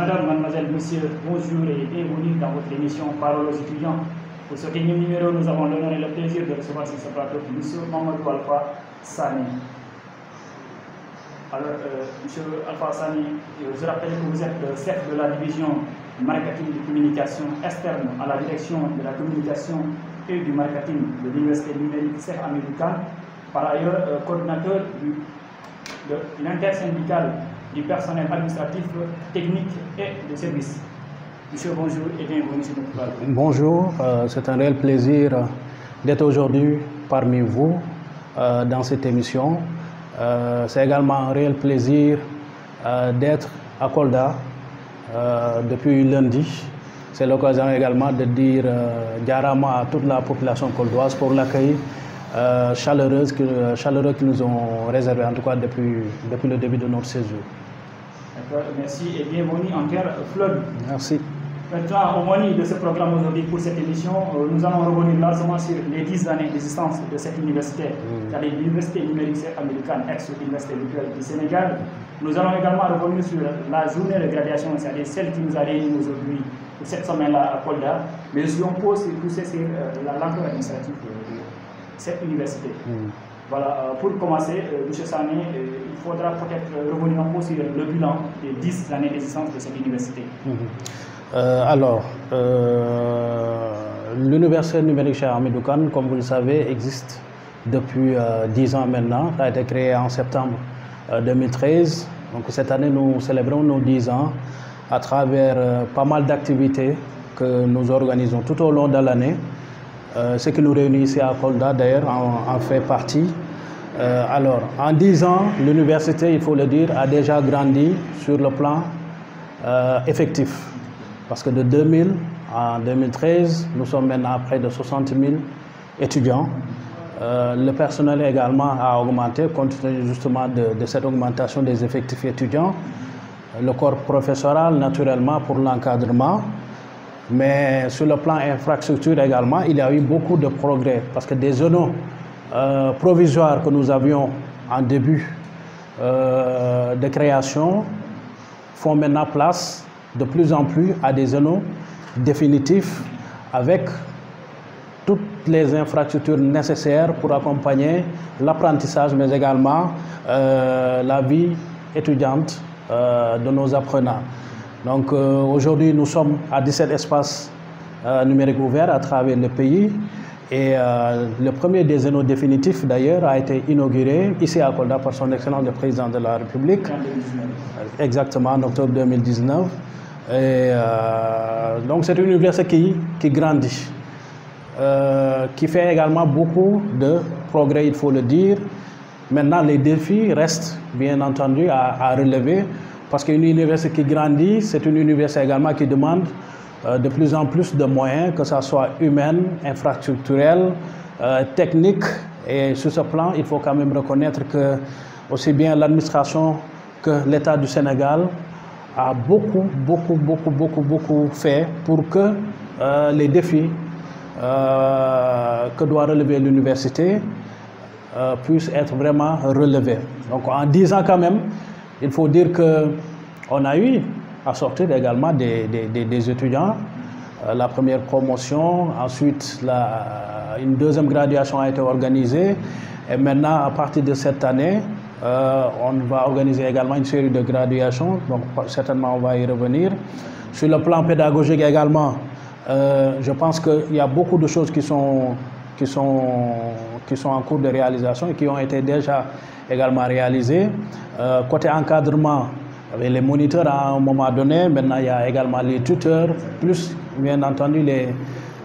Madame, mademoiselle, monsieur, bonjour et bienvenue dans votre émission Parole aux étudiants. Pour ce quatrième numéro, nous avons l'honneur et le plaisir de recevoir sur ce plateau M. Mamadou Alpha Sani. Alors, M. Alpha Sani, je rappelle que vous êtes le chef de la division marketing de communication externe à la direction de la communication et du marketing de l'Université numérique Cheikh Hamidou Kane. Par ailleurs, coordinateur de l'intersyndicale du personnel administratif, technique et de service. Monsieur, bonjour et bienvenue sur notre plateau. Bonjour, c'est un réel plaisir d'être aujourd'hui parmi vous dans cette émission. C'est également un réel plaisir d'être à Kolda depuis lundi. C'est l'occasion également de dire jarama à toute la population koldoise pour l'accueil chaleureux qu'ils nous ont réservé, en tout cas depuis le début de notre séjour. Merci et bienvenue en terre fleuve. Merci. Maintenant, au menu de ce programme aujourd'hui pour cette émission, nous allons revenir largement sur les 10 années d'existence de cette université, c'est-à-dire l'Université numérique américaine, ex-Université virtuelle du Sénégal. Nous allons également revenir sur la journée de graduation, c'est-à-dire celle qui nous a réunis aujourd'hui pour cette semaine-là à Kolda, mais aussi on pose tout ça sur la lenteur administrative de cette université. Voilà, pour commencer, M. Sani, il faudra peut-être revenir un peu sur le bilan des 10 années d'existence de cette université. L'Université numérique Cheikh Hamidou Kane, comme vous le savez, existe depuis 10 ans maintenant. Ça a été créé en septembre 2013. Donc cette année, nous célébrons nos 10 ans à travers pas mal d'activités que nous organisons tout au long de l'année. Ce qui nous réunit ici à Kolda, d'ailleurs, en fait partie. Alors, en 10 ans, l'université, il faut le dire, a déjà grandi sur le plan effectif. Parce que de 2000 à 2013, nous sommes maintenant à près de 60 000 étudiants. Le personnel également a augmenté, compte tenu justement de cette augmentation des effectifs étudiants. Le corps professoral, naturellement, pour l'encadrement. Mais sur le plan infrastructure également, il y a eu beaucoup de progrès. Parce que des zones provisoires que nous avions en début de création font maintenant place de plus en plus à des zones définitifs avec toutes les infrastructures nécessaires pour accompagner l'apprentissage, mais également la vie étudiante de nos apprenants. Donc aujourd'hui, nous sommes à 17 espaces numériques ouverts à travers le pays. Et le premier des zénos définitifs, d'ailleurs, a été inauguré ici à Kolda par son Excellence le Président de la République. Exactement, en octobre 2019. Et donc c'est une université qui grandit, qui fait également beaucoup de progrès, il faut le dire. Maintenant, les défis restent, bien entendu, à relever. Parce qu'une université qui grandit, c'est une université également qui demande de plus en plus de moyens, que ce soit humains, infrastructurels, techniques. Et sur ce plan, il faut quand même reconnaître que aussi bien l'administration que l'État du Sénégal a beaucoup fait pour que les défis que doit relever l'université puissent être vraiment relevés. Donc en 10 ans quand même, il faut dire qu'on a eu à sortir également des étudiants. La première promotion, ensuite une deuxième graduation a été organisée. Et maintenant, à partir de cette année, on va organiser également une série de graduations. Donc certainement, on va y revenir. Sur le plan pédagogique également, je pense qu'il y a beaucoup de choses qui sont en cours de réalisation et qui ont été déjà également réalisées. Côté encadrement, avec les moniteurs à un moment donné, maintenant il y a également les tuteurs, plus bien entendu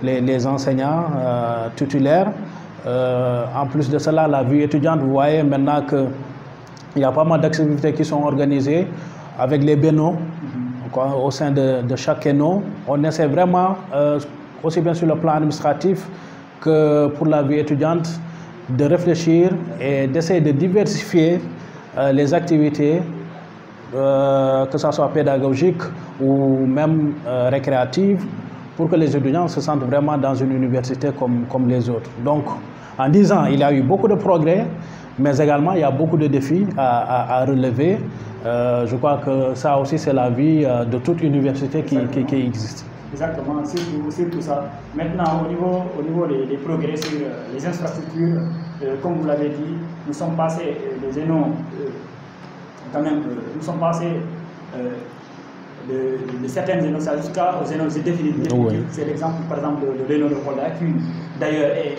les enseignants titulaires. En plus de cela, la vie étudiante, vous voyez maintenant qu'il y a pas mal d'activités qui sont organisées avec les bénos. Au sein de chaque ENO, on essaie vraiment, aussi bien sur le plan administratif que pour la vie étudiante, de réfléchir et d'essayer de diversifier les activités, que ce soit pédagogiques ou même récréatives, pour que les étudiants se sentent vraiment dans une université comme les autres. Donc, en 10 ans, il y a eu beaucoup de progrès, mais également il y a beaucoup de défis à relever. Je crois que ça aussi, c'est la vie de toute université qui existe. Exactement, surtout ça. Maintenant, au niveau des progrès sur les infrastructures, comme vous l'avez dit, nous sommes passés des énormes, quand même, nous sommes passés de certaines énos jusqu'aux énos définitifs. Oui. C'est l'exemple, par exemple, de l'éno de Kolda, qui d'ailleurs est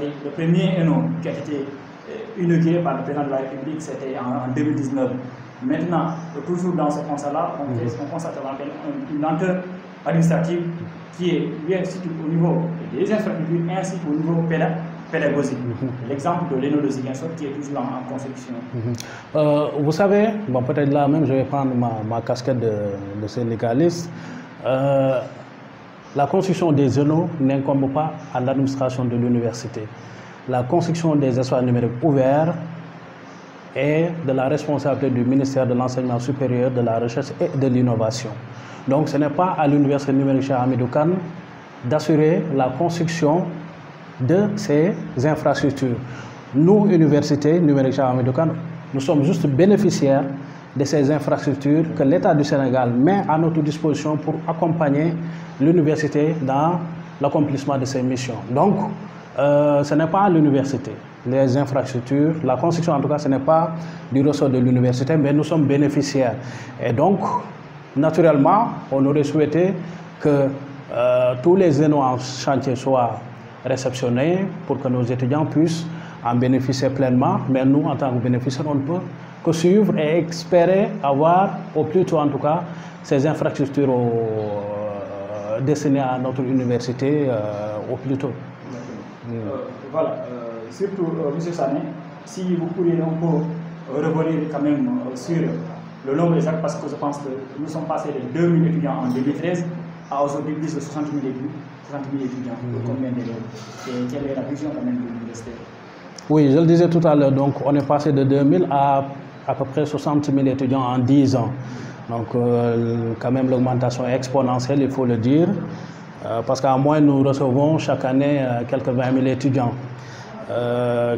le premier éno qui a été inauguré par le président de la République, c'était en 2019. Maintenant, toujours dans ce constat-là, on constate une lenteur administrative qui est bien située au niveau des infrastructures ainsi qu'au niveau pédagogique. L'exemple de l'éno de Ziguinchor qui est toujours en construction. Vous savez, bon, peut-être là même je vais prendre ma casquette de syndicaliste. La construction des énos n'incombe pas à l'administration de l'université. La construction des espaces numériques ouverts est de la responsabilité du ministère de l'Enseignement supérieur, de la Recherche et de l'Innovation. Donc ce n'est pas à l'Université numérique Cheikh Hamidou Kane d'assurer la construction de ces infrastructures. Nous, Université numérique Cheikh Hamidou Kane, nous sommes juste bénéficiaires de ces infrastructures que l'État du Sénégal met à notre disposition pour accompagner l'université dans l'accomplissement de ses missions. Donc, ce n'est pas à l'université. Les infrastructures, la construction en tout cas, ce n'est pas du ressort de l'université, mais nous sommes bénéficiaires. Et donc, naturellement, on aurait souhaité que tous les énos en chantier soient réceptionnés pour que nos étudiants puissent en bénéficier pleinement. Mais nous, en tant que bénéficiaires, on ne peut que suivre et espérer avoir, au plus tôt en tout cas, ces infrastructures destinées à notre université au plus tôt. Voilà, surtout M. Sané, si vous pourriez un peu revenir quand même sur le nombre exact, parce que je pense que nous sommes passés de 2000 étudiants en 2013 à aujourd'hui plus de 60 000 étudiants. Combien d'élèves? Et quelle est la vision quand même de l'université? Oui, je le disais tout à l'heure, donc on est passé de 2000 à peu près 60 000 étudiants en 10 ans. Donc quand même l'augmentation est exponentielle, il faut le dire. Parce qu'à moins nous recevons chaque année quelques 20 000 étudiants.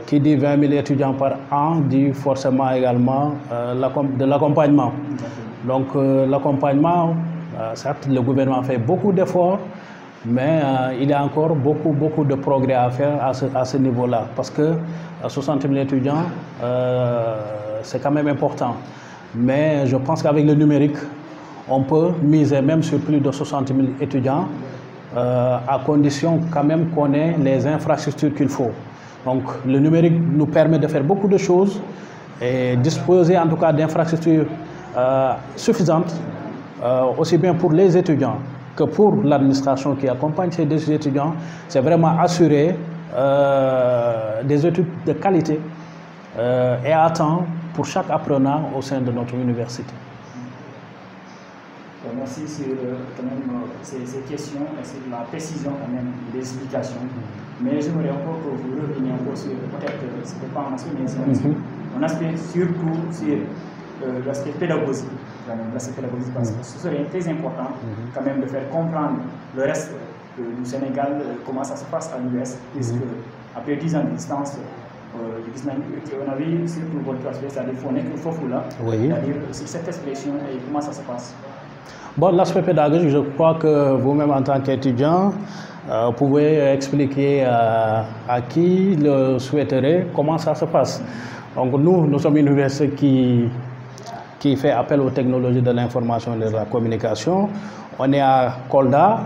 Qui dit 20 000 étudiants par an dit forcément également de l'accompagnement. Donc l'accompagnement, certes le gouvernement fait beaucoup d'efforts, mais il y a encore beaucoup de progrès à faire à ce niveau-là. Parce que 60 000 étudiants, c'est quand même important. Mais je pense qu'avec le numérique, on peut miser même sur plus de 60 000 étudiants, à condition quand même qu'on ait les infrastructures qu'il faut. Donc le numérique nous permet de faire beaucoup de choses et disposer en tout cas d'infrastructures suffisantes, aussi bien pour les étudiants que pour l'administration qui accompagne ces étudiants. C'est vraiment assurer des études de qualité et à temps pour chaque apprenant au sein de notre université. Merci sur quand même, ces questions et sur la précision quand même des explications. Mais j'aimerais encore que vous reveniez encore sur, peut-être, ce n'est pas mentionné, mais on aspect surtout sur l'aspect pédagogique. Parce que ce serait très important quand même de faire comprendre le reste du Sénégal, comment ça se passe à l'US, puisque après 10 ans de distance, on a vu surtout votre aspect, c'est-à-dire qu'il faut nekk foofu là, c'est-à-dire sur cette expression et comment ça se passe. Bon, l'aspect pédagogique, je crois que vous-même en tant qu'étudiant, pouvez expliquer à qui le souhaiterait comment ça se passe. Donc nous sommes une université qui fait appel aux technologies de l'information et de la communication. On est à Kolda,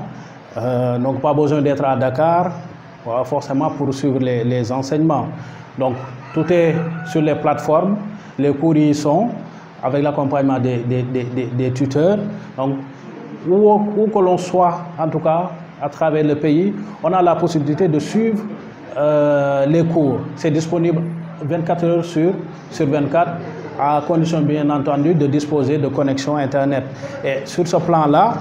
donc pas besoin d'être à Dakar, forcément pour suivre les enseignements. Donc tout est sur les plateformes, les cours y sont, avec l'accompagnement des tuteurs. Donc, où que l'on soit, en tout cas, à travers le pays, on a la possibilité de suivre les cours. C'est disponible 24 heures sur 24, à condition bien entendu de disposer de connexion Internet. Et sur ce plan-là,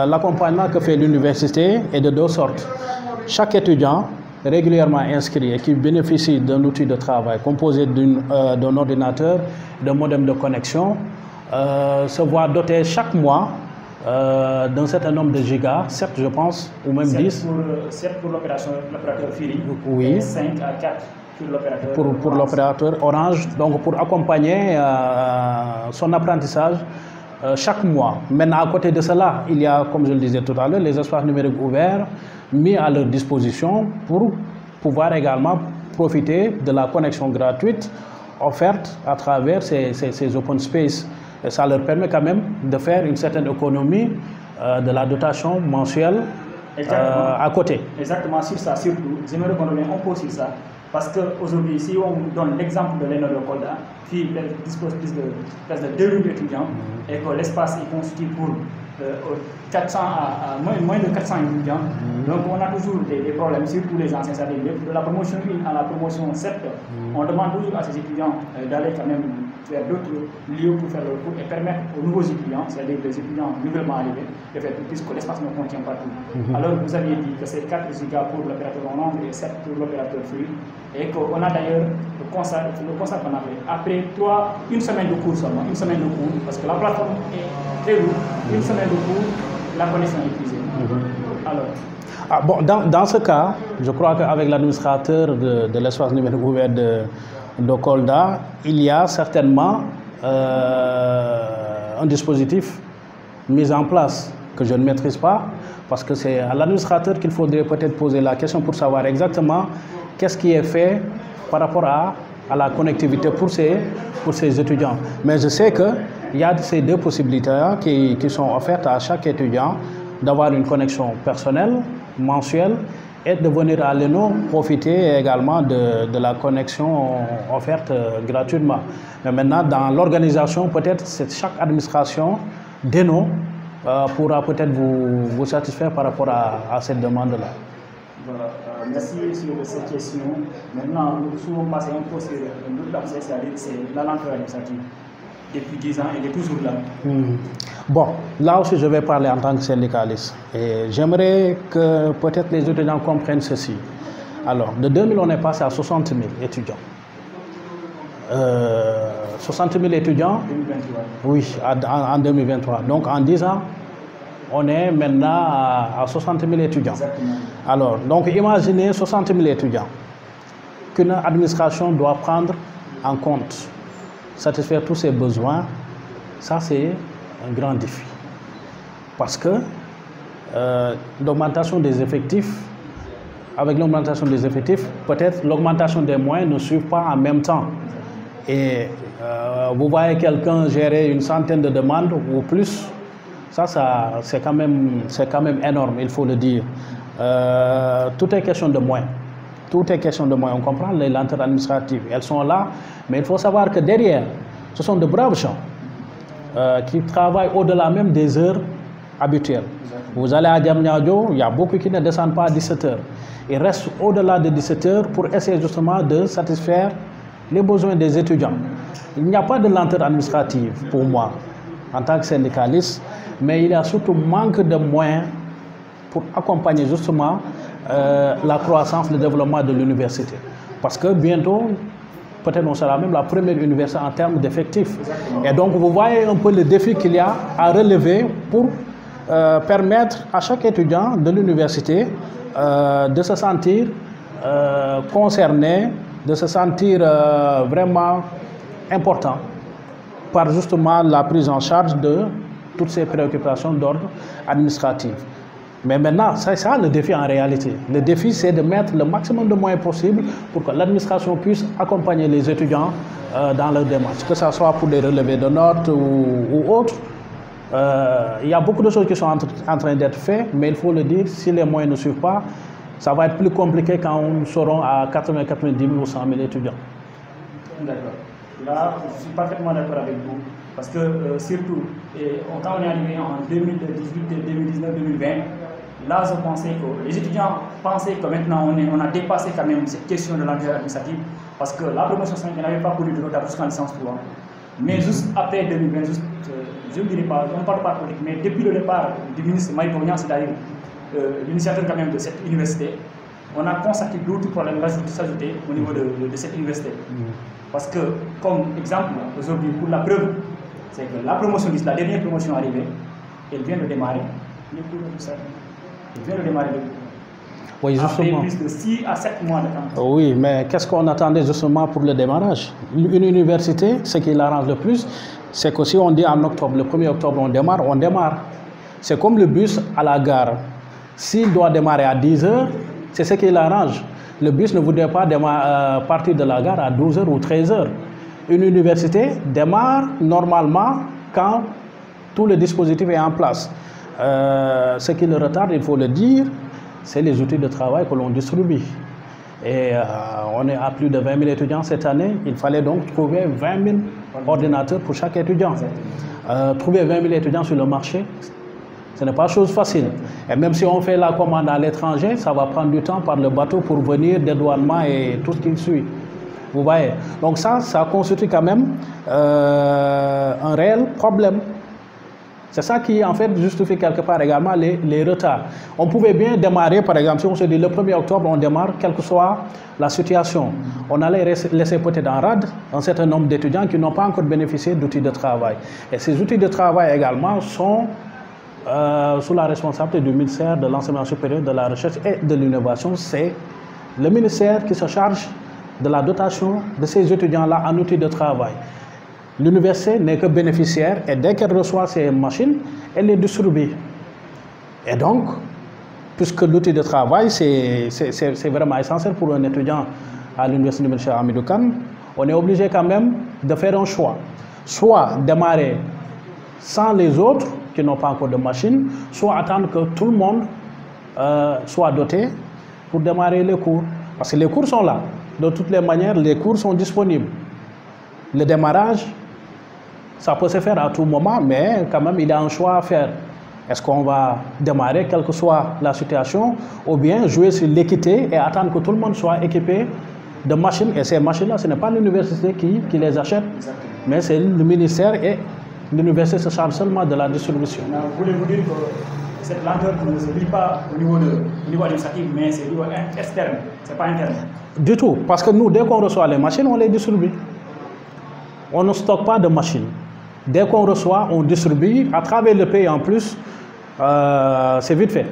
l'accompagnement que fait l'université est de deux sortes. Chaque étudiant régulièrement inscrit et qui bénéficie d'un outil de travail composé d'un ordinateur, d'un modem de connexion, se voit doté chaque mois d'un certain nombre de gigas, 7 je pense, ou même 10. 7 pour l'opérateur Free, oui. Et 5 à 4 pour l'opérateur Orange, donc pour accompagner son apprentissage chaque mois. Maintenant, à côté de cela, il y a, comme je le disais tout à l'heure, les espaces numériques ouverts mis à leur disposition pour pouvoir également profiter de la connexion gratuite offerte à travers ces open space. Et ça leur permet quand même de faire une certaine économie de la dotation mensuelle à côté. Exactement, sur ça, surtout. J'aimerais qu'on revienne un peu sur ça. Parce qu'aujourd'hui, si on donne l'exemple de l'ENO de Kolda, qui dispose plus de 2000 étudiants, et que l'espace est constitué pour 400 à moins de 400 étudiants, donc on a toujours des problèmes, surtout les anciens, c'est-à-dire de la promotion 1 à la promotion 7, on demande toujours à ces étudiants d'aller quand même vers d'autres lieux pour faire leur cours et permettre aux nouveaux étudiants, c'est-à-dire les étudiants nouvellement arrivés, de faire plus, puisque l'espace ne contient pas tout. Alors vous aviez dit que c'est 4 gigas pour l'opérateur Orange et 7 pour l'opérateur Free, et qu'on a d'ailleurs le constat qu'on a fait. Après une semaine de cours seulement, une semaine de cours, parce que la plateforme est très lourde, une semaine de cours, la connexion est épuisée. Alors, bon, dans ce cas, je crois qu'avec l'administrateur de l'espace numérique ouvert de Kolda, il y a certainement un dispositif mis en place que je ne maîtrise pas, parce que c'est à l'administrateur qu'il faudrait peut-être poser la question pour savoir exactement qu'est-ce qui est fait par rapport à la connectivité pour ces étudiants. Mais je sais qu'il y a ces deux possibilités qui sont offertes à chaque étudiant, d'avoir une connexion personnelle, mensuelle, et de venir à l'ENO profiter également de la connexion offerte gratuitement. Mais maintenant, dans l'organisation, peut-être chaque administration d'ENO pourra peut-être vous satisfaire par rapport à cette demande-là. Voilà, merci sur cette question. Maintenant, nous pouvons passer un peu sur un autre aspect, c'est la lenteur administrative. Depuis 10 ans, elle est toujours là. Bon, là aussi, je vais parler en tant que syndicaliste. Et j'aimerais que peut-être les étudiants comprennent ceci. Alors, de 2000, on est passé à 60 000 étudiants. 60 000 étudiants 2023. Oui, en 2023. Donc, en 10 ans, on est maintenant à 60 000 étudiants. Exactement. Alors, donc, imaginez 60 000 étudiants qu'une administration doit prendre en compte, satisfaire tous ses besoins. Ça, c'est un grand défi. Parce que l'augmentation des effectifs, avec l'augmentation des effectifs, peut-être l'augmentation des moyens ne suit pas en même temps. Et vous voyez quelqu'un gérer une centaine de demandes ou plus, ça c'est quand même énorme, il faut le dire. Tout est question de moyens. Tout est question de moyens. On comprend les lenteurs administratives, elles sont là, mais il faut savoir que derrière, ce sont de braves gens qui travaillent au-delà même des heures habituelles. Vous allez à Diamniadio, il y a beaucoup qui ne descendent pas à 17 h. Ils restent au-delà de 17 h pour essayer justement de satisfaire les besoins des étudiants. Il n'y a pas de lenteur administrative pour moi en tant que syndicaliste, mais il y a surtout manque de moyens pour accompagner justement la croissance, le développement de l'université. Parce que bientôt, peut-être on sera même la première université en termes d'effectifs. Et donc vous voyez un peu le défi qu'il y a à relever pour permettre à chaque étudiant de l'université de se sentir concerné, de se sentir vraiment important par justement la prise en charge de toutes ces préoccupations d'ordre administratif. Mais maintenant, c'est ça le défi en réalité. Le défi, c'est de mettre le maximum de moyens possibles pour que l'administration puisse accompagner les étudiants dans leur démarche, que ce soit pour les relevés de notes ou autres. Il y a beaucoup de choses qui sont en train d'être faites, mais il faut le dire, si les moyens ne suivent pas, ça va être plus compliqué quand on sera à 80, 90 000 ou 100 000 étudiants. D'accord. Là, je suis parfaitement d'accord avec vous. Parce que surtout, quand on est arrivé en 2018, 2019, 2020, là, je pensais que les étudiants pensaient que maintenant on a dépassé quand même cette question de l'enjeu administratif. Parce que la promotion 5 n'avait pas connu de retard jusqu'en licence 3. Mais juste après 2020, je ne dirais pas, on ne parle pas politique, mais depuis le départ du ministre Maïtognan, c'est-à-dire l'initiateur quand même de cette université, on a constaté d'autres problèmes s'ajouter au niveau de cette université. Parce que, comme exemple, aujourd'hui, pour la preuve, c'est que la promotion 10, la dernière promotion arrivée, elle vient de démarrer. Elle vient de démarrer. Oui, justement. Après plus de 6 à 7 mois de temps. Oui, mais qu'est-ce qu'on attendait justement pour le démarrage? Une université, ce qui l'arrange le plus, c'est que si on dit en octobre, le 1er octobre, on démarre. C'est comme le bus à la gare. S'il doit démarrer à 10 heures, c'est ce qui l'arrange. Le bus ne voudrait pas partir de la gare à 12 heures ou 13 heures. Une université démarre normalement quand tout le dispositif est en place. Ce qui le retarde, il faut le dire, c'est les outils de travail que l'on distribue. Et on est à plus de 20 000 étudiants cette année. Il fallait donc trouver 20 000 ordinateurs pour chaque étudiant. Trouver 20 000 étudiants sur le marché, ce n'est pas chose facile. Et même si on fait la commande à l'étranger, ça va prendre du temps par le bateau pour venir, dédouanement et tout ce qui suit. Vous voyez? Donc ça constitue quand même un réel problème. C'est ça qui, en fait, justifie quelque part également les retards. On pouvait bien démarrer, par exemple, si on se dit le 1er octobre, on démarre, quelle que soit la situation. On allait laisser peut-être en rade un certain nombre d'étudiants qui n'ont pas encore bénéficié d'outils de travail. Et ces outils de travail également sont sous la responsabilité du ministère de l'Enseignement supérieur, de la Recherche et de l'Innovation. C'est le ministère qui se charge de la dotation de ces étudiants-là en outils de travail. L'université n'est que bénéficiaire et dès qu'elle reçoit ces machines, elle les distribue. Et donc, puisque l'outil de travail, c'est vraiment essentiel pour un étudiant à l'université de Cheikh Hamidou Kane, on est obligé quand même de faire un choix. Soit démarrer sans les autres qui n'ont pas encore de machine, soit attendre que tout le monde soit doté pour démarrer les cours. Parce que les cours sont là. De toutes les manières, les cours sont disponibles. Le démarrage, ça peut se faire à tout moment, mais quand même, il y a un choix à faire. Est-ce qu'on va démarrer, quelle que soit la situation, ou bien jouer sur l'équité et attendre que tout le monde soit équipé de machines? Et ces machines-là, ce n'est pas l'université qui les achète, mais c'est le ministère et l'université se charge seulement de la distribution. Voulez-vous dire que cette lenteur ne se vit pas au niveau administratif, mais c'est au niveau externe, ce n'est pas interne? Du tout, parce que nous, dès qu'on reçoit les machines, on les distribue. On ne stocke pas de machines. Dès qu'on reçoit, on distribue. À travers le pays en plus, c'est vite fait.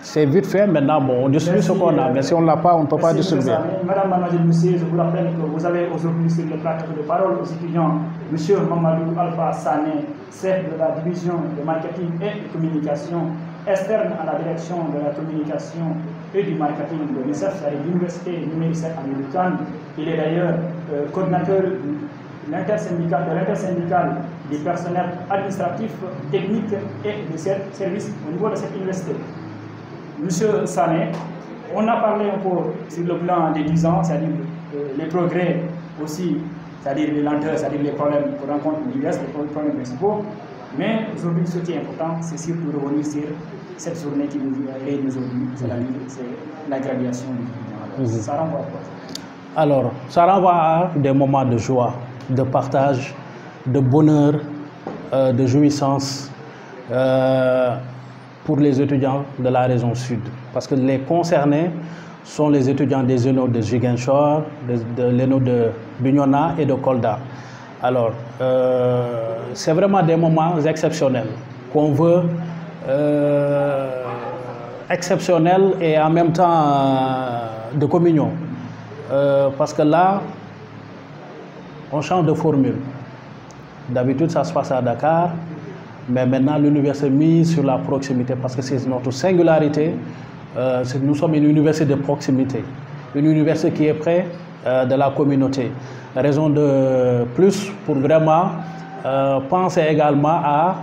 C'est vite fait. Maintenant, bon, on distribue ce qu'on a. Mais si on ne l'a pas, on ne peut pas distribuer. Madame Mademoiselle Moussé, je vous rappelle que vous avez aujourd'hui sur le plateau de parole aux étudiants M. Mamadou Alpha Sané, chef de la division de marketing et de communication externe à la direction de la communication et du marketing de l'UNICEF, à l'Université numérique Hamidou Kane. Il est d'ailleurs coordinateur de l'intersyndicale des personnels administratifs, techniques et de services au niveau de cette université. Monsieur Sané, on a parlé un peu sur le plan des 10 ans, c'est-à-dire les progrès aussi, c'est-à-dire les lenteurs, c'est-à-dire les problèmes que rencontre l'université, les problèmes principaux. Mais aujourd'hui, ce qui est important, c'est surtout revenir sur cette journée qui nous réunit aujourd'hui, c'est la graduation du étudiant. Ça renvoie à quoi? Alors, ça renvoie à des moments de joie, de partage, de bonheur, de jouissance pour les étudiants de la région sud. Parce que les concernés sont les étudiants des ENO de Ziguinchor, de l'ENO de Bignona et de Kolda. Alors, c'est vraiment des moments exceptionnels qu'on veut exceptionnels et en même temps de communion. Parce que là, on change de formule. D'habitude, ça se passe à Dakar, mais maintenant, l'université mise sur la proximité parce que c'est notre singularité. Nous sommes une université de proximité, une université qui est près de la communauté. Raison de plus pour vraiment penser également à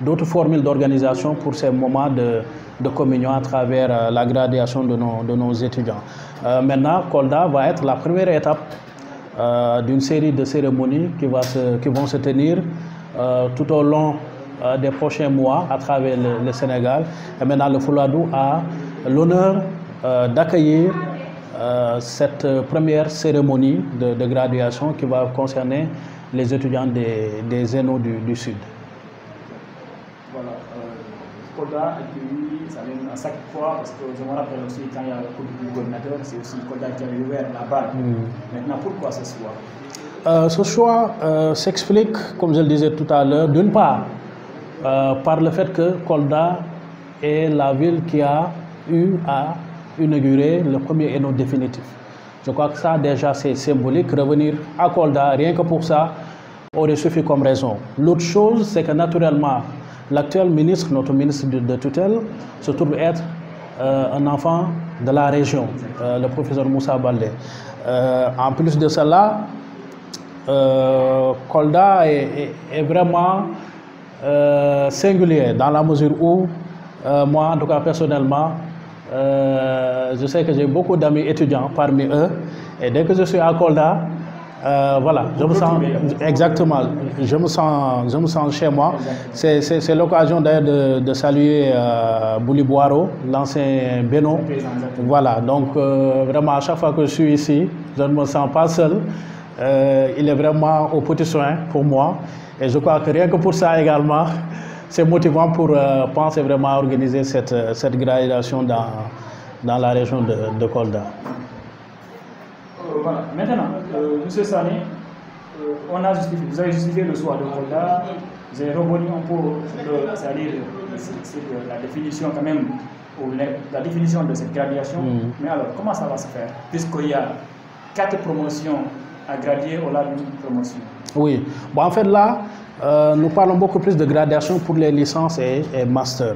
d'autres formules d'organisation pour ces moments de communion à travers la graduation de nos étudiants. Maintenant, Kolda va être la première étape d'une série de cérémonies qui vont se tenir tout au long des prochains mois à travers le Sénégal. Et maintenant, le Fouladou a l'honneur d'accueillir cette première cérémonie de graduation qui va concerner les étudiants des ENO du Sud. Voilà, Kolda accueillit, ça vient à chaque fois, parce que je me rappelle aussi quand il y a le coup du coordinateur, c'est aussi Kolda qui avait ouvert la balle. Maintenant, pourquoi ce choix? Ce choix s'explique, comme je le disais tout à l'heure, d'une part, par le fait que Kolda est la ville qui a eu à inauguré le premier ENO définitif. Je crois que ça déjà c'est symbolique. Revenir à Kolda, rien que pour ça, aurait suffi comme raison. L'autre chose, c'est que naturellement, l'actuel ministre, notre ministre de tutelle, se trouve être un enfant de la région, le professeur Moussa Baldé. En plus de cela, Kolda est vraiment singulier dans la mesure où, moi en tout cas personnellement, je sais que j'ai beaucoup d'amis étudiants parmi eux, et dès que je suis à Kolda, voilà, je me sens exactement, je me sens chez moi. C'est l'occasion d'ailleurs de saluer Bouli Boiro, l'ancien Beno. Voilà, donc vraiment à chaque fois que je suis ici, je ne me sens pas seul. Il est vraiment au petit soin pour moi, et je crois que rien que pour ça également, c'est motivant pour penser vraiment à organiser cette graduation dans la région de Kolda. Voilà. Maintenant, M. Sané, vous avez justifié le choix de Kolda, vous avez rebondi un peu sur la définition quand même, ou la définition de cette graduation. Mais alors, comment ça va se faire, puisqu'il y a 4 promotions à graduer au-delà d'une promotion? Oui, bon, en fait là, nous parlons beaucoup plus de gradation pour les licences et masters.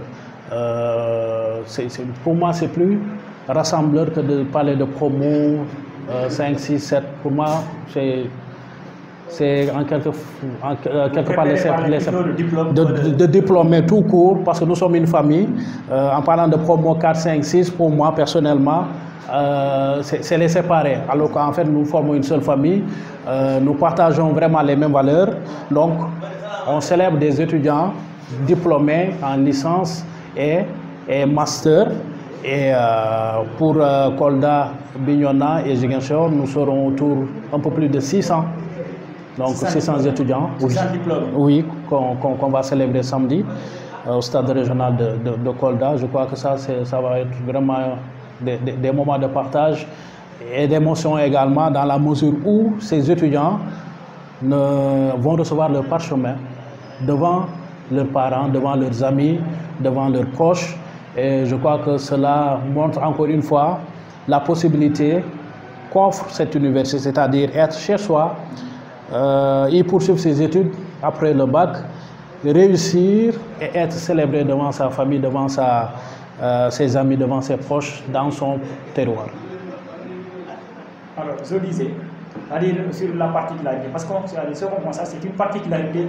Pour moi, c'est plus rassembleur que de parler de promo 5, 6, 7. Pour moi, c'est en quelque part de diplômés tout court, parce que nous sommes une famille. En parlant de promo 4, 5, 6, pour moi personnellement, c'est les séparer. Alors qu'en fait, nous formons une seule famille. Nous partageons vraiment les mêmes valeurs. Donc, on célèbre des étudiants diplômés en licence et master. Et pour Kolda, Bignona et Ziguinchor, nous serons autour un peu plus de 600. Donc 600 étudiants. 600 diplômes. Oui, qu'on va célébrer samedi au stade régional de Kolda. Je crois que ça va être vraiment des moments de partage et d'émotion également, dans la mesure où ces étudiants vont recevoir leur parchemin devant leurs parents, devant leurs amis, devant leurs proches. Et je crois que cela montre encore une fois la possibilité qu'offre cette université, c'est-à-dire être chez soi, y poursuivre ses études après le bac, réussir et être célébré devant sa famille, devant ses amis, devant ses proches, dans son terroir. Alors, je disais, c'est-à-dire sur la particularité, parce que ce qu'on constate, c'est une particularité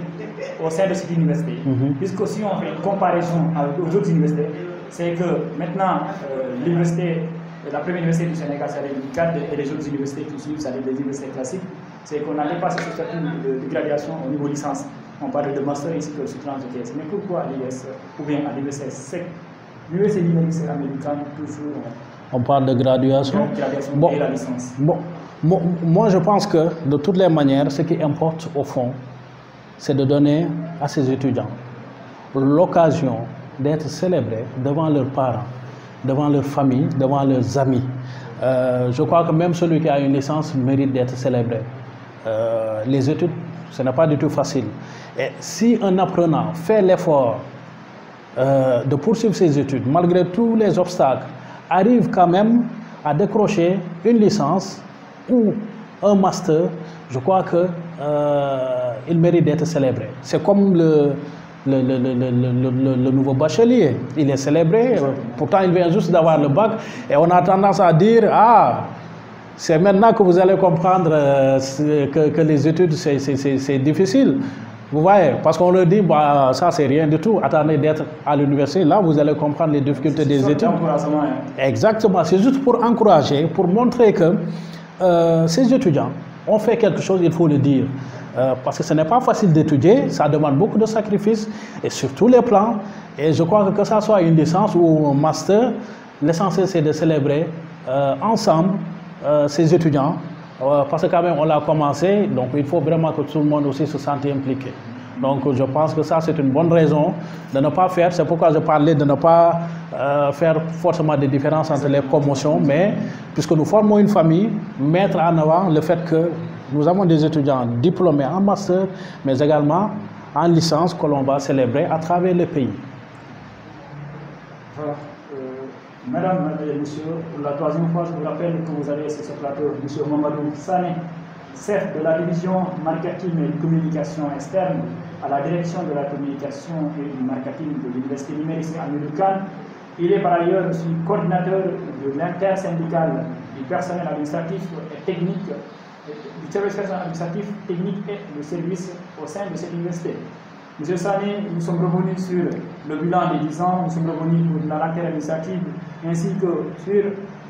au sein de cette université. Puisque si on fait une comparaison avec les autres universités, c'est que maintenant, la première université du Sénégal, c'est l'UNICAD, et les autres universités qui suivent, c'est-à-dire les universités classiques, c'est qu'on a dépassé ce statut de gradation au niveau licence. On parle de master ici que sur TS. Mais pourquoi à l'IS ou bien à l'université SEC? L'université numérique américaine, toujours. On parle de graduation. Bon, et la licence. Bon, moi, je pense que de toutes les manières, ce qui importe au fond, c'est de donner à ces étudiants l'occasion d'être célébrés devant leurs parents, devant leur famille, devant leurs amis. Je crois que même celui qui a une licence mérite d'être célébré. Les études, ce n'est pas du tout facile. Et si un apprenant fait l'effort de poursuivre ses études, malgré tous les obstacles, arrive quand même à décrocher une licence ou un master, je crois qu'il mérite d'être célébré. C'est comme le nouveau bachelier, il est célébré, pourtant il vient juste d'avoir le bac, et on a tendance à dire, ah, c'est maintenant que vous allez comprendre que les études c'est difficile. Vous voyez, parce qu'on leur dit, bah, ça c'est rien du tout, attendez d'être à l'université, là vous allez comprendre les difficultés des études. Exactement, c'est juste pour encourager, pour montrer que ces étudiants ont fait quelque chose, il faut le dire. Parce que ce n'est pas facile d'étudier, ça demande beaucoup de sacrifices, et sur tous les plans. Et je crois que ça soit une licence ou un master, l'essentiel c'est de célébrer ensemble ces étudiants, parce que quand même on l'a commencé, donc il faut vraiment que tout le monde aussi se sente impliqué. Donc je pense que ça c'est une bonne raison de ne pas faire, c'est pourquoi je parlais de ne pas faire forcément des différences entre les promotions, mais puisque nous formons une famille, mettre en avant le fait que nous avons des étudiants diplômés en master, mais également en licence que l'on va célébrer à travers le pays. Voilà. Mesdames et messieurs, pour la troisième fois, je vous rappelle que vous avez sur ce plateau M. Mamadou Sané, chef de la division marketing et communication externe à la direction de la communication et du marketing de l'Université numérique américaine. Il est par ailleurs aussi coordinateur de l'intersyndicale du personnel administratif et technique, du service administratif, technique et de service au sein de cette université. Monsieur Sané, nous sommes revenus sur le bilan des 10 ans, nous sommes revenus pour la rentrée administrative, ainsi que sur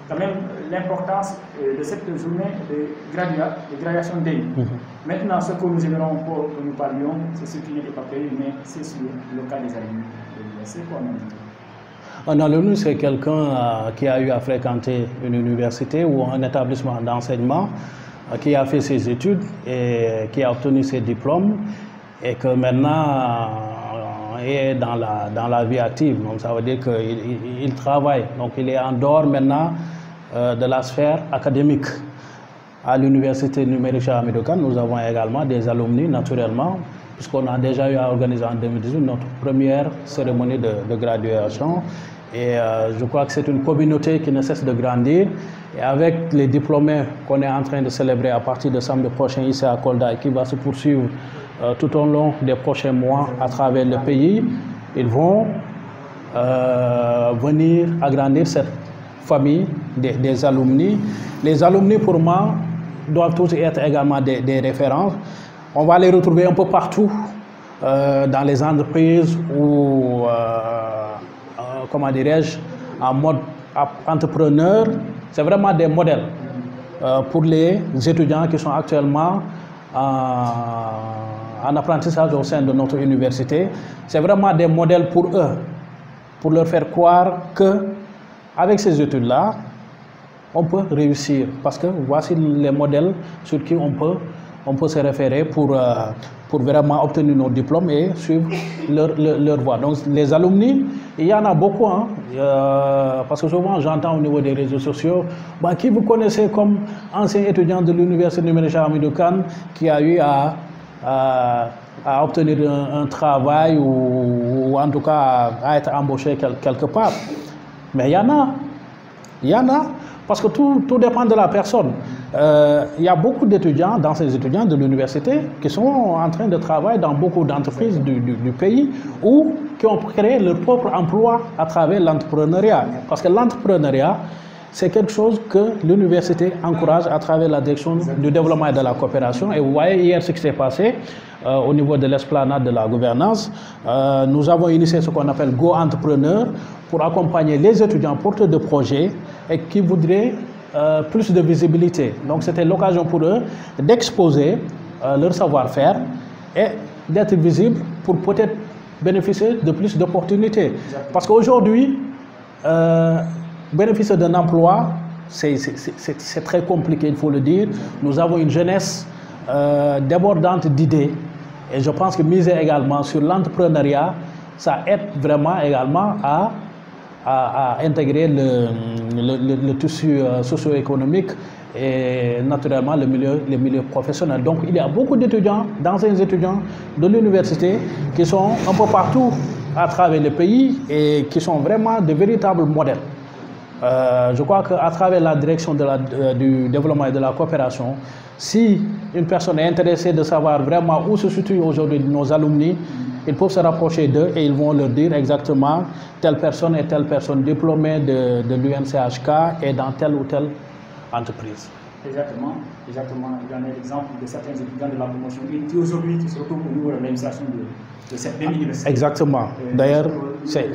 quand même l'importance de cette journée de graduation day. Maintenant, ce que nous aimerons pour que nous parlions, c'est ce qui n'était pas prévu, mais c'est sur le cas des alumni de l'université. Un alumni, c'est quelqu'un qui a eu à fréquenter une université ou un établissement d'enseignement, qui a fait ses études et qui a obtenu ses diplômes et que maintenant est dans la vie active. Donc ça veut dire qu'il travaille. Donc il est en dehors maintenant de la sphère académique. À l'université numérique Cheikh Hamidou Kane, nous avons également des alumni naturellement, puisqu'on a déjà eu à organiser en 2018 notre première cérémonie de graduation. Et je crois que c'est une communauté qui ne cesse de grandir. Et avec les diplômés qu'on est en train de célébrer à partir de samedi prochain ici à Kolda et qui va se poursuivre tout au long des prochains mois à travers le pays, ils vont venir agrandir cette famille des alumni. Les alumni, pour moi, doivent tous être également des références. On va les retrouver un peu partout, dans les entreprises ou, comment dirais-je, en mode entrepreneur. C'est vraiment des modèles pour les étudiants qui sont actuellement en apprentissage au sein de notre université. C'est vraiment des modèles pour eux, pour leur faire croire que avec ces études-là, on peut réussir. Parce que voici les modèles sur qui on peut se référer pour vraiment obtenir nos diplômes et suivre leur voie. Donc les alumni, il y en a beaucoup, hein, parce que souvent j'entends au niveau des réseaux sociaux, qui vous connaissez comme ancien étudiant de l'université numérique Cheikh Hamidou Kane qui a eu à obtenir un travail ou en tout cas à être embauché quelque part. Mais il y en a, parce que tout dépend de la personne. Il y a beaucoup d'étudiants, d'anciens étudiants de l'université qui sont en train de travailler dans beaucoup d'entreprises du pays ou qui ont créé leur propre emploi à travers l'entrepreneuriat. Parce que l'entrepreneuriat, c'est quelque chose que l'université encourage à travers la direction du développement et de la coopération. Et vous voyez hier ce qui s'est passé au niveau de l'esplanade de la gouvernance. Nous avons initié ce qu'on appelle Go Entrepreneur pour accompagner les étudiants porteurs de projets et qui voudraient plus de visibilité. Donc c'était l'occasion pour eux d'exposer leur savoir-faire et d'être visibles pour peut-être bénéficier de plus d'opportunités. Parce qu'aujourd'hui, bénéficier d'un emploi, c'est très compliqué, il faut le dire. Nous avons une jeunesse débordante d'idées et je pense que miser également sur l'entrepreneuriat, ça aide vraiment également à intégrer le tissu socio-économique et naturellement le milieu professionnel. Donc il y a beaucoup d'étudiants, d'anciens étudiants de l'université qui sont un peu partout à travers le pays et qui sont vraiment de véritables modèles. Je crois qu'à travers la direction du développement et de la coopération, si une personne est intéressée de savoir vraiment où se situent aujourd'hui nos alumni, ils peuvent se rapprocher d'eux et ils vont leur dire exactement telle personne et telle personne diplômée de l'UNCHK et dans telle ou telle entreprise. Exactement. Il y en a l'exemple de certains étudiants de la promotion qui aujourd'hui se retrouvent au niveau de l'administration de cette même université. Exactement. D'ailleurs, c'est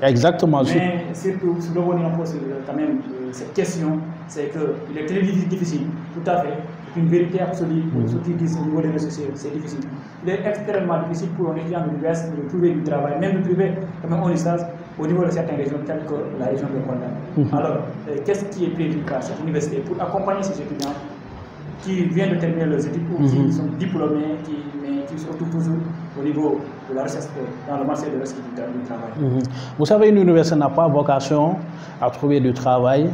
exactement. Mais surtout, si vous revenez un peu sur quand même cette question, c'est qu'il est très difficile, tout à fait, c'est une vérité absolue pour ceux qui disent au niveau des réseaux sociaux, c'est difficile. Il est extrêmement difficile pour un étudiant de l'université de trouver du travail, même de trouver quand même un licence au niveau de certaines régions, telles que la région de Kolda. Alors, qu'est-ce qui est prévu par cette université pour accompagner ces étudiants qui viennent de terminer leurs études ou qui sont diplômés, mais qui se retrouvent toujours au niveau de la recherche dans le marché de la recherche du travail? Vous savez, une université n'a pas vocation à trouver du travail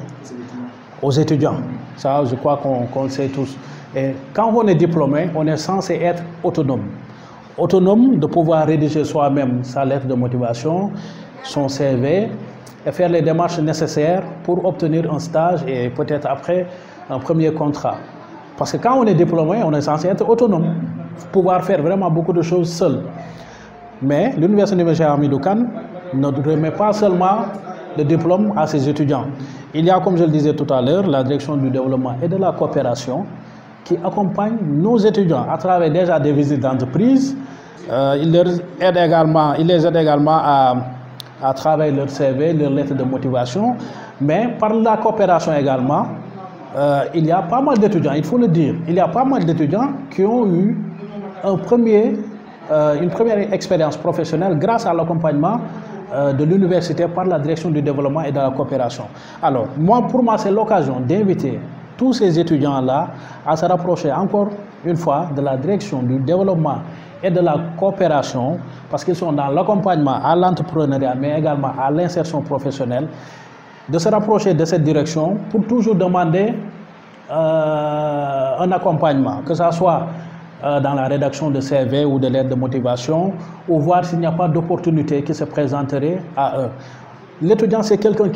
aux étudiants. Ça, je crois qu'on le sait tous. Et quand on est diplômé, on est censé être autonome. Autonome de pouvoir rédiger soi-même sa lettre de motivation, son CV, et faire les démarches nécessaires pour obtenir un stage et peut-être après un premier contrat. Parce que quand on est diplômé, on est censé être autonome, pouvoir faire vraiment beaucoup de choses seul. Mais l'Université Cheikh Hamidou Kane ne remet pas seulement le diplôme à ses étudiants. Il y a, comme je le disais tout à l'heure, la direction du développement et de la coopération qui accompagne nos étudiants à travers déjà des visites d'entreprise. Il les aide également à travailler leur CV, leur lettre de motivation, mais par la coopération également, il y a pas mal d'étudiants, il faut le dire, il y a pas mal d'étudiants qui ont eu une première expérience professionnelle grâce à l'accompagnement de l'université par la direction du développement et de la coopération. Alors, pour moi, c'est l'occasion d'inviter tous ces étudiants-là à se rapprocher encore une fois de la direction du développement et de la coopération, parce qu'ils sont dans l'accompagnement à l'entrepreneuriat, mais également à l'insertion professionnelle, de se rapprocher de cette direction pour toujours demander un accompagnement, que ce soit dans la rédaction de CV ou de lettres de motivation, ou voir s'il n'y a pas d'opportunité qui se présenterait à eux. L'étudiant, c'est quelqu'un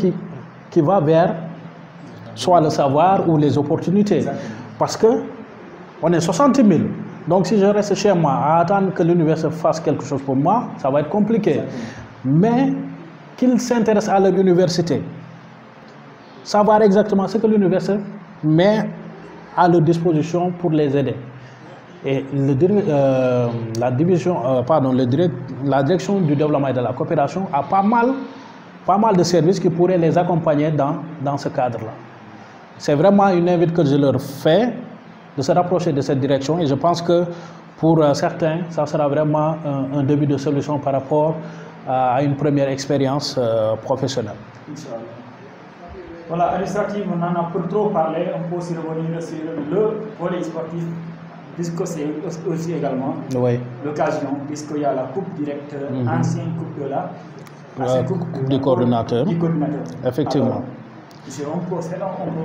qui va vers soit le savoir ou les opportunités. Parce qu'on est 60 000. Donc si je reste chez moi à attendre que l'université fasse quelque chose pour moi, ça va être compliqué. Mais qu'ils s'intéressent à leur université, savoir exactement ce que l'université met à leur disposition pour les aider. Et la direction du développement et de la coopération a pas mal de services qui pourraient les accompagner dans ce cadre-là. C'est vraiment une invite que je leur fais de se rapprocher de cette direction et je pense que pour certains, ça sera vraiment un début de solution par rapport à une première expérience professionnelle. Voilà, administrative, on en a pour trop parlé, on peut aussi revenir sur le volet sportif, puisque c'est aussi également l'occasion, puisqu'il y a la coupe directe, ancienne coupe de la coupe du coordinateur. Effectivement. Alors, on peut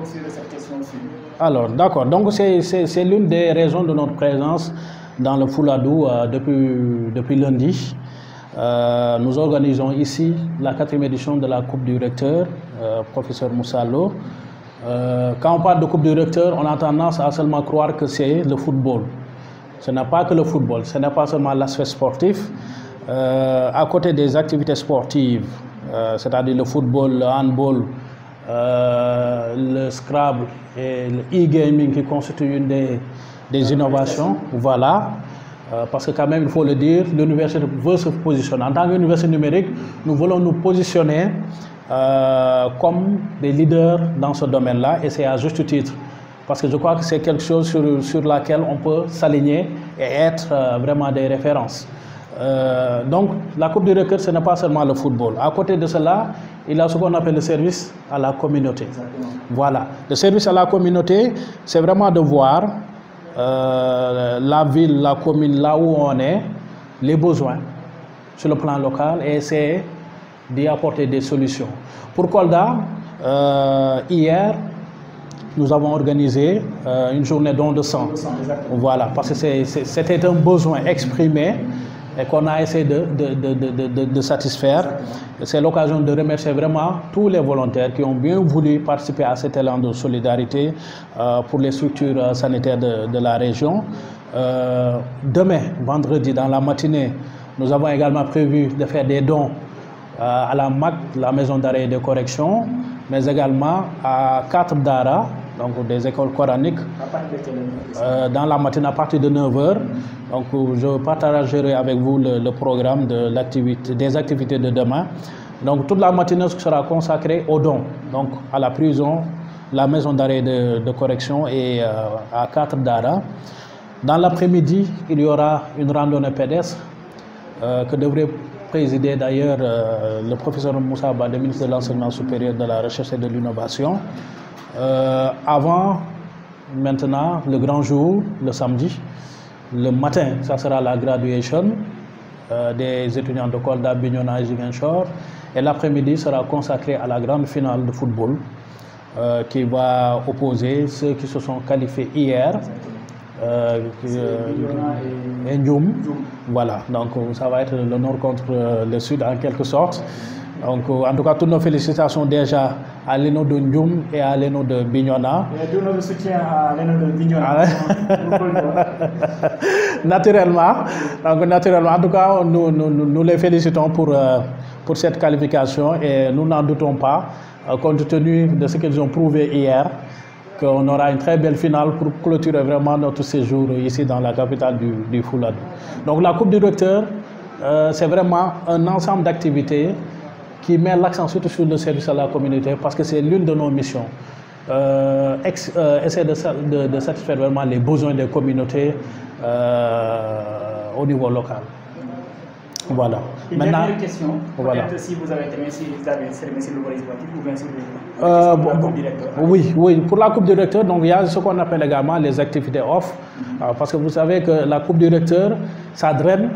sur cette question aussi. Alors, d'accord. Donc, c'est l'une des raisons de notre présence dans le Fouladou depuis lundi. Nous organisons ici la 4e édition de la Coupe du Recteur, professeur Moussalo. Quand on parle de Coupe du Recteur, on a tendance à seulement croire que c'est le football. Ce n'est pas que le football, ce n'est pas seulement l'aspect sportif. À côté des activités sportives, c'est-à-dire le football, le handball, le Scrabble et le e-gaming qui constituent une des innovations. Voilà. Parce que quand même, il faut le dire, l'université veut se positionner. En tant qu'université numérique, nous voulons nous positionner comme des leaders dans ce domaine-là et c'est à juste titre. Parce que je crois que c'est quelque chose sur laquelle on peut s'aligner et être vraiment des références. Donc, la Coupe du Recteur, ce n'est pas seulement le football. À côté de cela, il y a ce qu'on appelle le service à la communauté. Exactement. Voilà. Le service à la communauté, c'est vraiment de voir la ville, la commune, là où on est, les besoins sur le plan local et essayer d'y apporter des solutions. Pour Kolda, hier, nous avons organisé une journée don de sang. Voilà, parce que c'était un besoin exprimé et qu'on a essayé de satisfaire. C'est l'occasion de remercier vraiment tous les volontaires qui ont bien voulu participer à cet élan de solidarité pour les structures sanitaires de la région. Demain, vendredi, dans la matinée, nous avons également prévu de faire des dons à la MAC, la maison d'arrêt et de correction, mais également à 4 daara, donc des écoles coraniques, dans la matinée à partir de 9h. Donc je partagerai avec vous le programme des activités de demain. Donc toute la matinée sera consacrée aux dons, donc à la prison, la maison d'arrêt de correction et à 4 daara. Dans l'après-midi, il y aura une randonnée pédestre que devrait présider d'ailleurs le professeur Moussa Ba, le ministre de l'Enseignement supérieur, de la Recherche et de l'Innovation. Maintenant, le grand jour, le samedi, le matin, ça sera la graduation des étudiants de Kolda, Bignona et Ziguinchor. Et l'après-midi sera consacré à la grande finale de football qui va opposer ceux qui se sont qualifiés hier. Et Ndioum. Voilà, donc ça va être le nord contre le sud en quelque sorte. Donc, en tout cas, toutes nos félicitations déjà à l'ENO de Ndioum et à l'ENO de Bignona. Et tout notre soutien à l'ENO de Bignona. Naturellement. Donc, naturellement, en tout cas, nous les félicitons pour cette qualification et nous n'en doutons pas, compte tenu de ce qu'ils ont prouvé hier, qu'on aura une très belle finale pour clôturer vraiment notre séjour ici dans la capitale du Fouladou. Donc, la Coupe du Docteur, c'est vraiment un ensemble d'activités qui met l'accent surtout sur le service à la communauté parce que c'est l'une de nos missions. Essayer de satisfaire vraiment les besoins des communautés au niveau local. Voilà. Une dernière question, peut-être si vous avez terminé, si vous avez terminé sur le volet sportif ou bien sur la Coupe Directeur. Oui, pour la Coupe Directeur, donc il y a ce qu'on appelle également les activités off, parce que vous savez que la Coupe Directeur, ça draine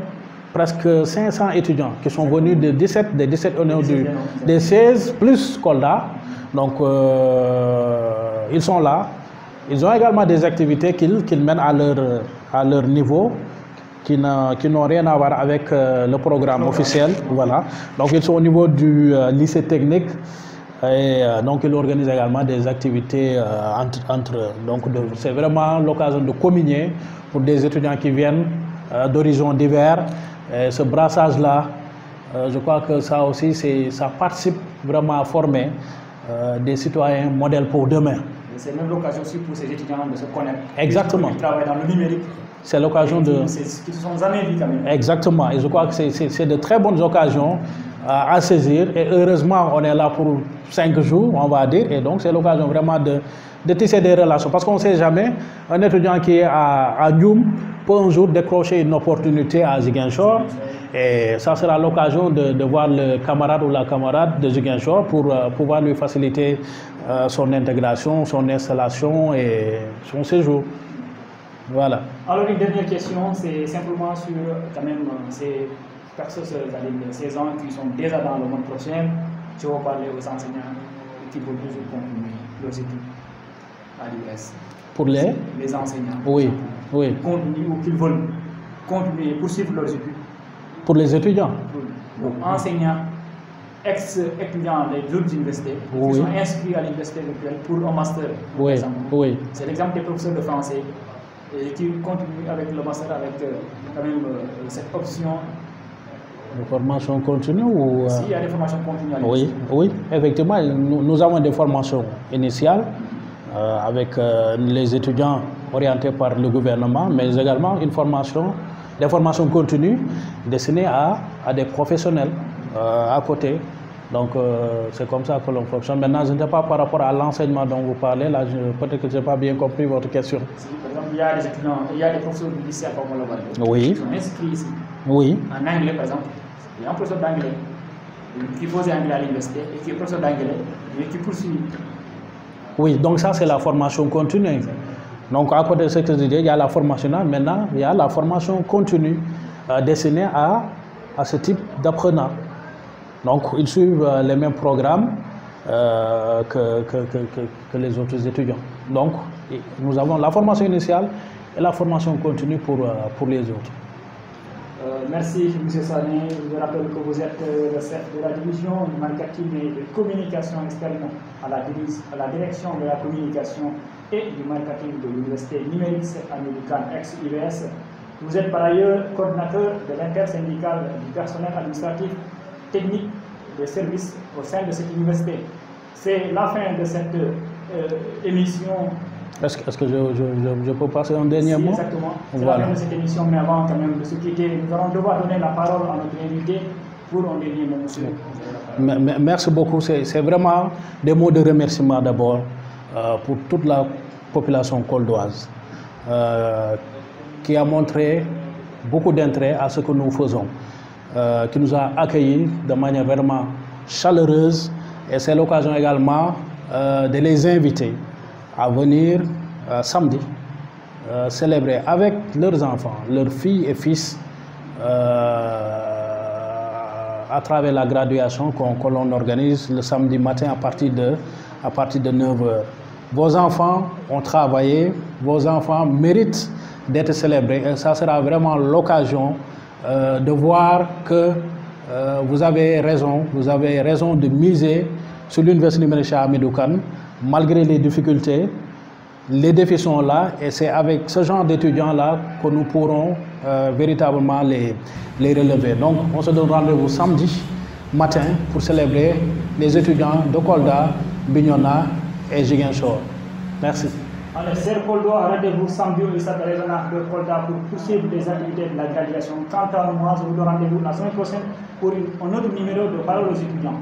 presque 500 étudiants qui sont venus des 17 des 16 plus Kolda. Donc ils sont là. Ils ont également des activités qu'ils mènent à leur niveau, qui n'ont rien à voir avec le programme officiel. Voilà. Donc ils sont au niveau du lycée technique et donc ils organisent également des activités entre eux. Donc c'est vraiment l'occasion de communier pour des étudiants qui viennent d'horizons divers. Et ce brassage-là, je crois que ça aussi, ça participe vraiment à former des citoyens modèles pour demain. C'est même l'occasion aussi pour ces étudiants de se connaître. Exactement. Ils travaillent dans le numérique. C'est l'occasion de... Qui ne sont jamais vus quand même. Exactement. Et je crois que c'est de très bonnes occasions à saisir. Et heureusement, on est là pour 5 jours, on va dire. Et donc, c'est l'occasion vraiment de tisser des relations. Parce qu'on ne sait jamais, un étudiant qui est à Ndioum peut un jour décrocher une opportunité à Ziguinchor. Et ça sera l'occasion de voir le camarade ou la camarade de Ziguinchor pour pouvoir lui faciliter son intégration, son installation et son séjour. Voilà. Alors une dernière question, c'est simplement sur quand même ces personnes de 16 ans qui sont déjà dans le monde professionnel. Je vais parler aux enseignants qui veulent toujours continuer leurs études à l'US. Pour les enseignants. Oui. Continuer ou qu'ils veulent continuer, poursuivre leurs études. Pour les étudiants. Donc, enseignants, ex-étudiants des autres universités qui sont inscrits à l'université virtuelle pour un master. Par exemple. C'est l'exemple des professeurs de français et qui continuent avec le master avec quand même cette option. De formation continue ou... S'il y a des formations continues à l'université. Oui, effectivement, nous avons des formations initiales avec les étudiants orientés par le gouvernement, mais également des formations continues destinées à des professionnels à côté. Donc c'est comme ça que l'on fonctionne. Maintenant, je ne sais pas par rapport à l'enseignement dont vous parlez, là peut-être que je n'ai pas bien compris votre question. Si, par exemple, il y a des étudiants, il y a des professeurs du lycée à Pamela qui sont inscrits ici. Oui. En anglais, par exemple, il y a un professeur d'anglais qui faisait anglais à l'université et qui est professeur d'anglais et qui poursuit. Oui, donc ça c'est la formation continue. Donc à côté de ce que je dis, il y a la formation, maintenant il y a la formation continue destinée à ce type d'apprenants. Donc ils suivent les mêmes programmes que les autres étudiants. Donc nous avons la formation initiale et la formation continue pour les autres. Merci M. Sané. Je rappelle que vous êtes le chef de la division du marketing et de communication externe à la direction de la communication et du marketing de l'Université numérique américaine ex-UVS. Vous êtes par ailleurs coordinateur de l'intersyndicale du personnel administratif technique des services au sein de cette université. C'est la fin de cette émission. Est-ce que je peux passer un dernier mot? Exactement. C'est la fin de cette émission, mais avant quand même de se quitter, nous allons devoir donner la parole à notre invité pour un dernier mot, monsieur. Merci beaucoup. C'est vraiment des mots de remerciement d'abord pour toute la population coldoise qui a montré beaucoup d'intérêt à ce que nous faisons, qui nous a accueillis de manière vraiment chaleureuse, et c'est l'occasion également de les inviter à venir samedi célébrer avec leurs enfants, leurs filles et fils à travers la graduation que l'on organise le samedi matin à partir de 9h. Vos enfants ont travaillé, vos enfants méritent d'être célébrés et ça sera vraiment l'occasion de voir que vous avez raison de miser sur l'université numérique Cheikh Hamidou Kane, malgré les difficultés. Les défis sont là et c'est avec ce genre d'étudiants-là que nous pourrons véritablement les relever. Donc, on se donne rendez-vous samedi matin pour célébrer les étudiants de Kolda, Bignona et Ziguinchor. Merci. Alors, Serre Koldo a rendez-vous samedi au lycée régional de Kolda pour poursuivre les activités de la graduation. Quant à moi, je vous donne rendez-vous la semaine prochaine pour un autre numéro de Parole aux étudiants.